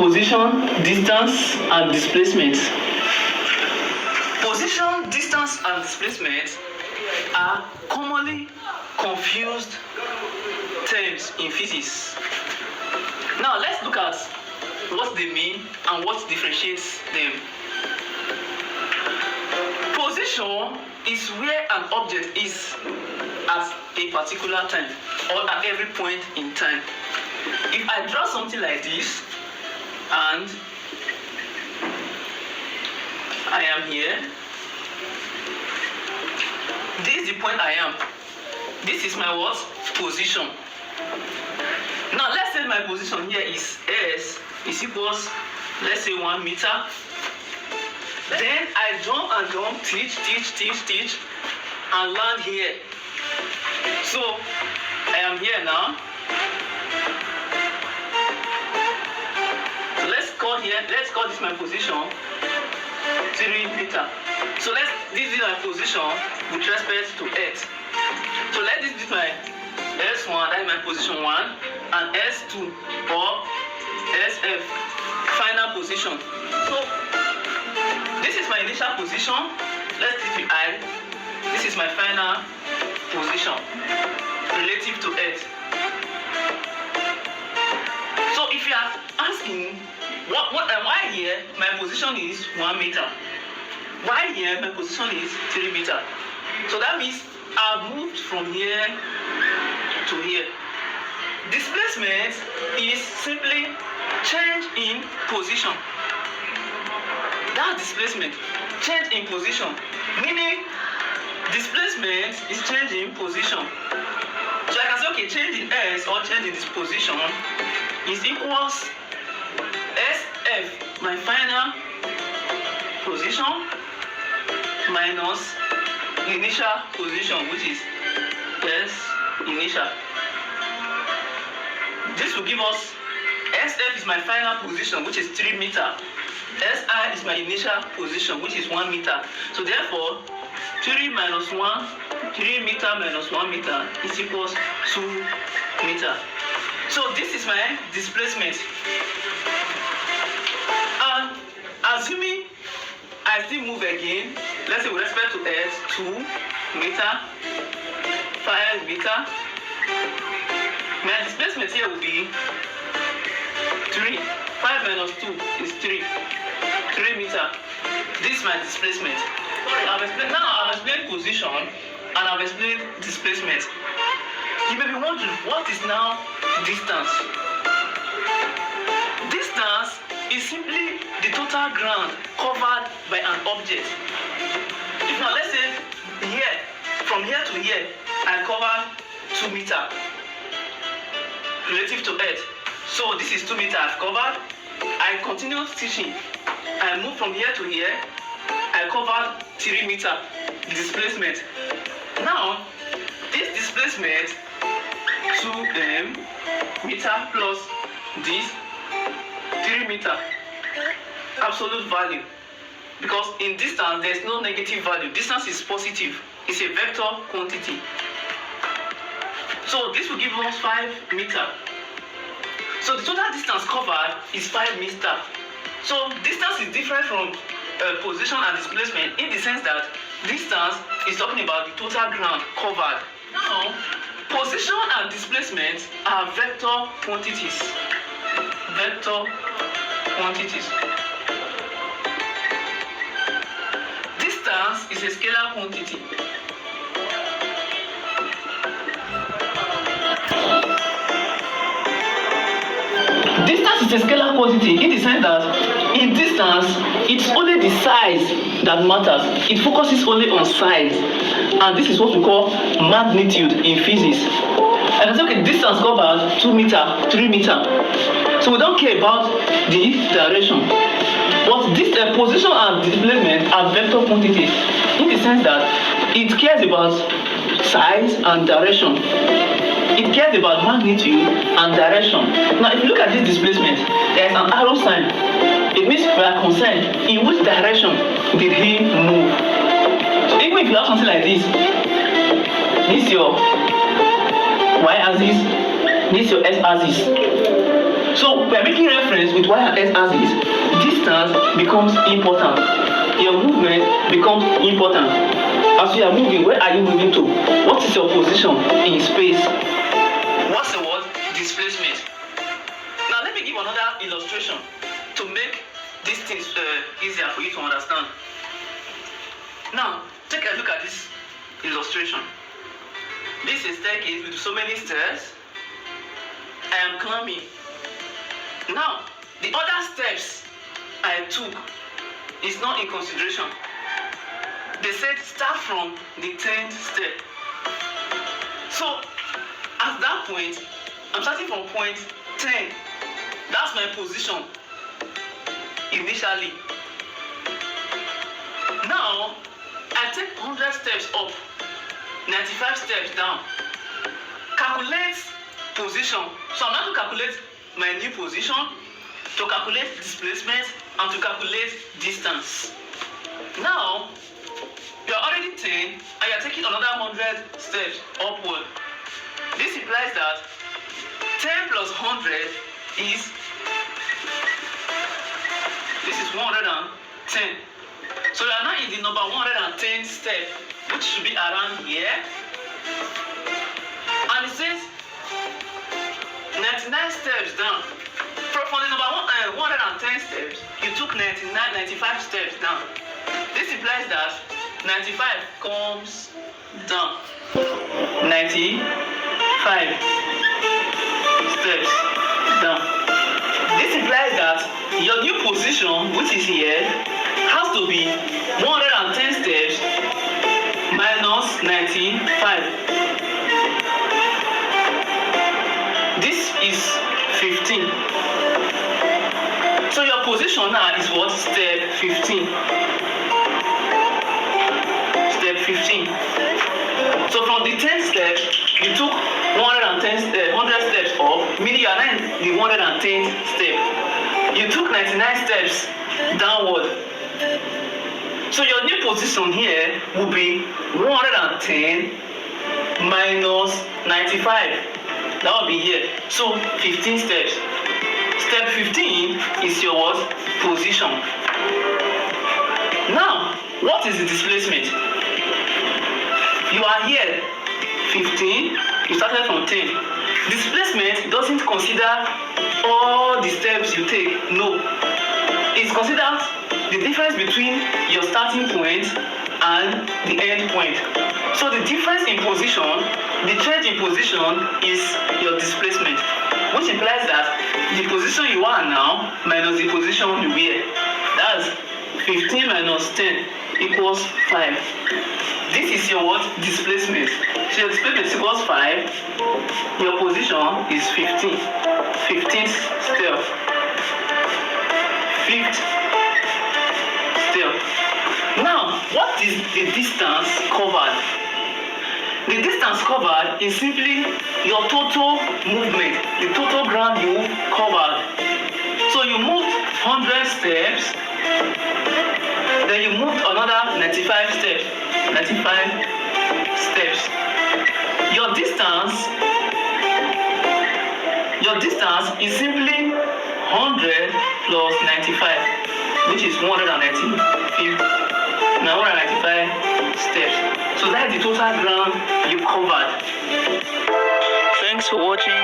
position, distance, and displacement. Position, distance, and displacement are commonly confused terms in physics. Now let's look at what they mean and what differentiates them. Position is where an object is at a particular time or at every point in time. If I draw something like this and I am here, this is the point I am. This is my what? Position. Now let's say my position here is S is equals, let's say 1 meter. Then I jump and jump, teach, and land here. So I am here now. So let's call this my position 3 meter. So this is my position with respect to Earth. So let this be my S1, that is my position 1, and S2 or SF, final position. So this is my initial position. Let's keep it I. This is my final position relative to Earth. So if you are asking why here my position is 1 meter, why here my position is 3 meter, so that means I've moved from here to here. Displacement is simply change in position. That displacement, change in position, meaning displacement is change in position. So I can say, okay, change in S or change in this position is equals SF, my final position, minus initial position, which is S initial. This will give us SF is my final position, which is 3 meter. SI is my initial position, which is 1 meter. So therefore, 3 minus 1, 3 meter minus 1 meter is equals 2 meter. So this is my displacement. And assuming I still move again, let's say with respect to Earth, 2 meter, 5 meter. My displacement here will be 3. 5 minus 2 is 3. 3 meter. This is my displacement. I've explained position and I've explained displacement. You may be wondering, what is now distance? Distance is simply the total ground covered by an object. If now let's say here, from here to here, I cover 2 meter relative to Earth. So this is 2 meter I've covered. I continue teaching. I move from here to here. I covered 3 meter displacement. Now, this displacement 2 meter plus this 3 meter absolute value, because in distance there is no negative value. Distance is positive. It's a vector quantity. So this will give us 5 meter. So the total distance covered is 5 meter. So distance is different from position and displacement in the sense that distance is talking about the total ground covered. Now, position and displacement are vector quantities. Vector quantities. Distance is a scalar quantity. Distance is a scalar quantity in the sense that in distance, it's only the size that matters. It focuses only on size. And this is what we call magnitude in physics. And I say, okay, distance covered 2 meter, 3 meter. So we don't care about the direction. But this position and displacement are vector quantities in the sense that it cares about size and direction. It cares about magnitude and direction. Now, if you look at this displacement, there is an arrow sign. It means we are concerned in which direction did he move. So even if you have something like this is your y-axis, this is your x-axis. So we are making reference with y and x axis. Distance becomes important. Your movement becomes important. As you are moving, where are you moving to? What is your position in space? What's the word? Displacement. Now let me give another illustration to make these things easier for you to understand. Now take a look at this illustration. This is a staircase with so many stairs. I am climbing. Now the other steps I took is not in consideration. They said start from the 10th step. So at that point, I'm starting from point 10. That's my position initially. Now I take 100 steps up, 95 steps down. Calculate position. So I'm going to calculate my new position, to calculate displacement, and to calculate distance. Now you are already 10 and you are taking another 100 steps upward. This implies that 10 plus 100 is 110. So you are now in the number 110 step, which should be around here. And it says 99 steps down. From the number 110 steps, you took 95 steps down. This implies that 95 comes down. 95 steps down. This implies that your new position, which is here, has to be 110 steps minus 95. This is 15. So your position now is what? Step 15. Step 15. So from the 10th step, you took 100 steps up, meaning you are now in the 110th step. You took 99 steps downward. So your new position here will be 110 minus 95. That will be here. So 15 steps. Step 15 is your what? Position. Now, what is the displacement? You are here 15, you started from 10. Displacement doesn't consider all the steps you take. No. It considers the difference between your starting point and the end point. So the difference in position, the change in position is your displacement, which implies that the position you are now minus the position you were. That's 15 minus 10 equals 5. This is your what? Displacement. So your displacement equals 5. Your position is 15. 15th step. 5th step. Now, what is the distance covered? The distance covered is simply your total movement, the total ground you covered. So you moved 100 steps, then you moved another 95 steps. 95 steps. Your distance is simply 100 plus 95, which is 195 steps. So that's the total ground you covered. Thanks for watching.